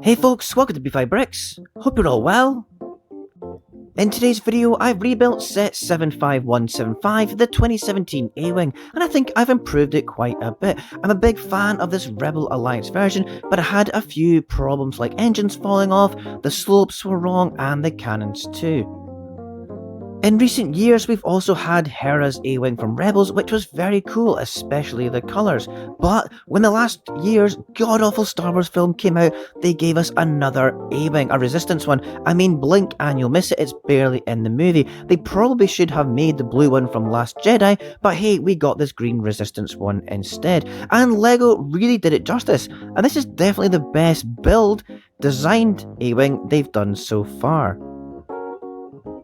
Hey folks, welcome to B5 Bricks. Hope you're all well. In today's video, I've rebuilt set 75175, the 2017 A-Wing, and I think I've improved it quite a bit. I'm a big fan of this Rebel Alliance version, but I had a few problems like engines falling off, the slopes were wrong, and the cannons too. In recent years, we've also had Hera's A-Wing from Rebels, which was very cool, especially the colours. But when the last year's god-awful Star Wars film came out, they gave us another A-Wing, a Resistance one. I mean, blink and you'll miss it, it's barely in the movie. They probably should have made the blue one from Last Jedi, but hey, we got this green Resistance one instead. And LEGO really did it justice, and this is definitely the best build, designed A-Wing they've done so far.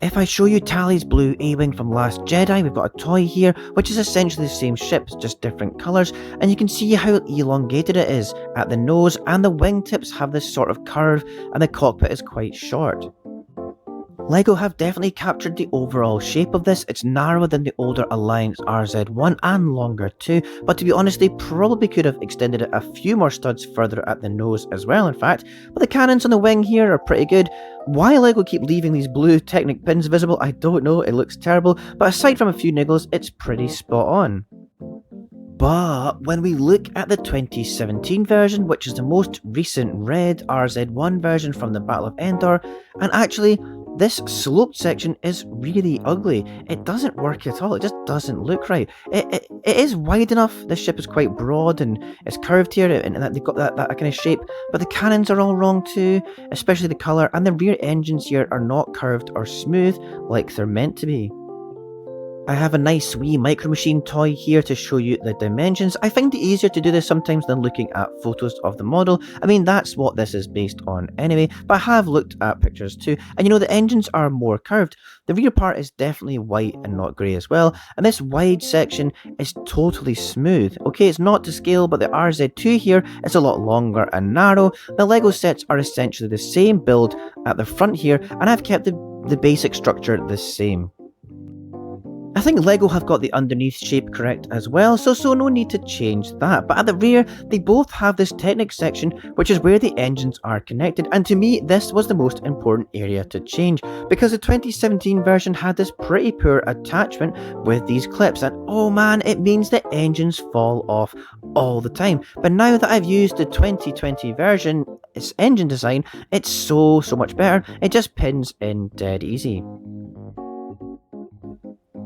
If I show you Tally's blue A-Wing from Last Jedi, we've got a toy here, which is essentially the same ship, just different colours, and you can see how elongated it is at the nose, and the wingtips have this sort of curve, and the cockpit is quite short. LEGO have definitely captured the overall shape of this. It's narrower than the older Alliance RZ1 and longer too, but to be honest they probably could have extended it a few more studs further at the nose as well in fact, but the cannons on the wing here are pretty good. Why LEGO keep leaving these blue Technic pins visible, I don't know, it looks terrible, but aside from a few niggles, it's pretty spot on. But when we look at the 2017 version, which is the most recent red RZ1 version from the Battle of Endor, and actually this sloped section is really ugly. It doesn't work at all, it just doesn't look right. It is wide enough, this ship is quite broad and it's curved here and they've got that kind of shape, but the cannons are all wrong too, especially the colour, and the rear engines here are not curved or smooth like they're meant to be. I have a nice wee Micro Machine toy here to show you the dimensions. I find it easier to do this sometimes than looking at photos of the model. I mean, that's what this is based on anyway, but I have looked at pictures too, and you know, the engines are more curved. The rear part is definitely white and not grey as well, and this wide section is totally smooth. Okay, it's not to scale, but the RZ2 here is a lot longer and narrow. The LEGO sets are essentially the same build at the front here, and I've kept the basic structure the same. I think LEGO have got the underneath shape correct as well, so no need to change that. But at the rear, they both have this Technic section, which is where the engines are connected, and to me, this was the most important area to change, because the 2017 version had this pretty poor attachment with these clips, and oh man, it means the engines fall off all the time. But now that I've used the 2020 version, its engine design, it's so much better, it just pins in dead easy.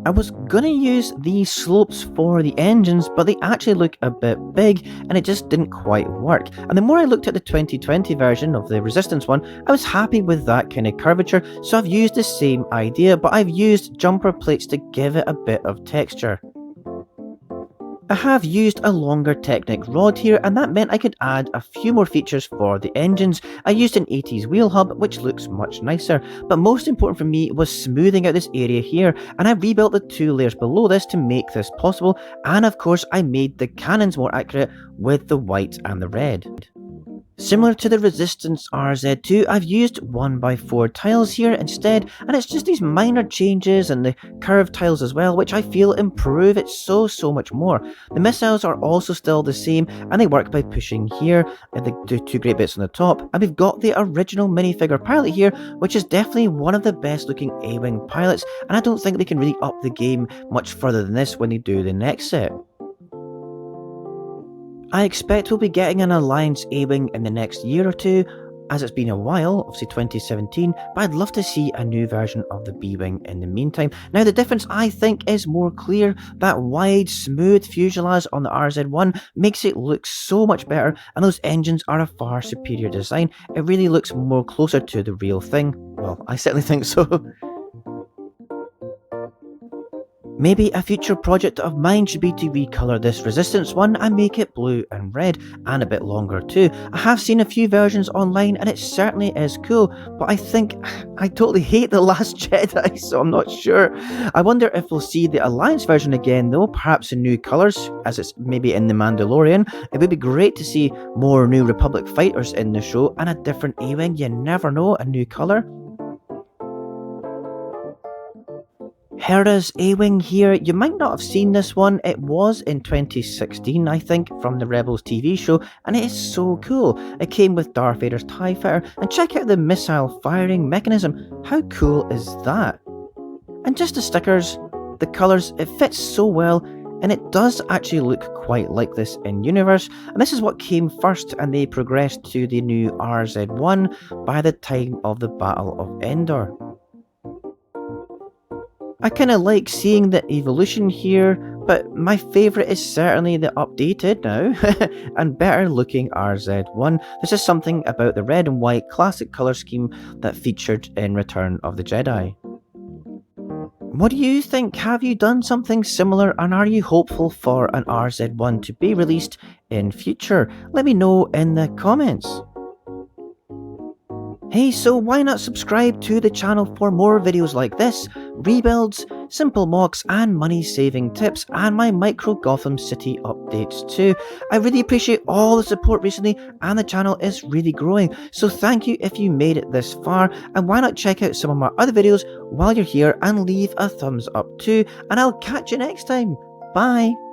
I was gonna use these slopes for the engines, but they actually look a bit big and it just didn't quite work. And the more I looked at the 2020 version of the Resistance one, I was happy with that kind of curvature, so I've used the same idea, but I've used jumper plates to give it a bit of texture. I have used a longer Technic rod here, and that meant I could add a few more features for the engines. I used an 80s wheel hub, which looks much nicer, but most important for me was smoothing out this area here, and I rebuilt the two layers below this to make this possible, and of course I made the cannons more accurate with the white and the red. Similar to the Resistance RZ2, I've used 1x4 tiles here instead, and it's just these minor changes and the curved tiles as well, which I feel improve it so much more. The missiles are also still the same, and they work by pushing here, and the two great bits on the top, and we've got the original minifigure pilot here, which is definitely one of the best looking A-Wing pilots, and I don't think they can really up the game much further than this when they do the next set. I expect we'll be getting an Alliance A-Wing in the next year or two, as it's been a while, obviously 2017, but I'd love to see a new version of the B-Wing in the meantime. Now the difference I think is more clear. That wide, smooth fuselage on the RZ1 makes it look so much better, and those engines are a far superior design. It really looks more closer to the real thing. Well, I certainly think so. Maybe a future project of mine should be to recolour this Resistance one and make it blue and red, and a bit longer too. I have seen a few versions online and it certainly is cool, but I think I totally hate the Last Jedi, so I'm not sure. I wonder if we'll see the Alliance version again though, perhaps in new colours, as it's maybe in The Mandalorian. It would be great to see more New Republic fighters in the show, and a different A-Wing, you never know, a new colour. Hera's A-Wing here. You might not have seen this one. It was in 2016, I think, from the Rebels TV show, and it is so cool. It came with Darth Vader's TIE Fighter, and check out the missile firing mechanism. How cool is that? And just the stickers, the colours, it fits so well, and it does actually look quite like this in universe, and this is what came first, and they progressed to the new RZ-1 by the time of the Battle of Endor. I kinda like seeing the evolution here, but my favourite is certainly the updated now and better looking RZ-1. There's just something about the red and white classic colour scheme that featured in Return of the Jedi. What do you think? Have you done something similar, and are you hopeful for an RZ-1 to be released in future? Let me know in the comments. Hey, so why not subscribe to the channel for more videos like this, rebuilds, simple MOCs and money saving tips, and my micro Gotham City updates too. I really appreciate all the support recently, and the channel is really growing, so thank you if you made it this far, and why not check out some of my other videos while you're here and leave a thumbs up too, and I'll catch you next time. Bye!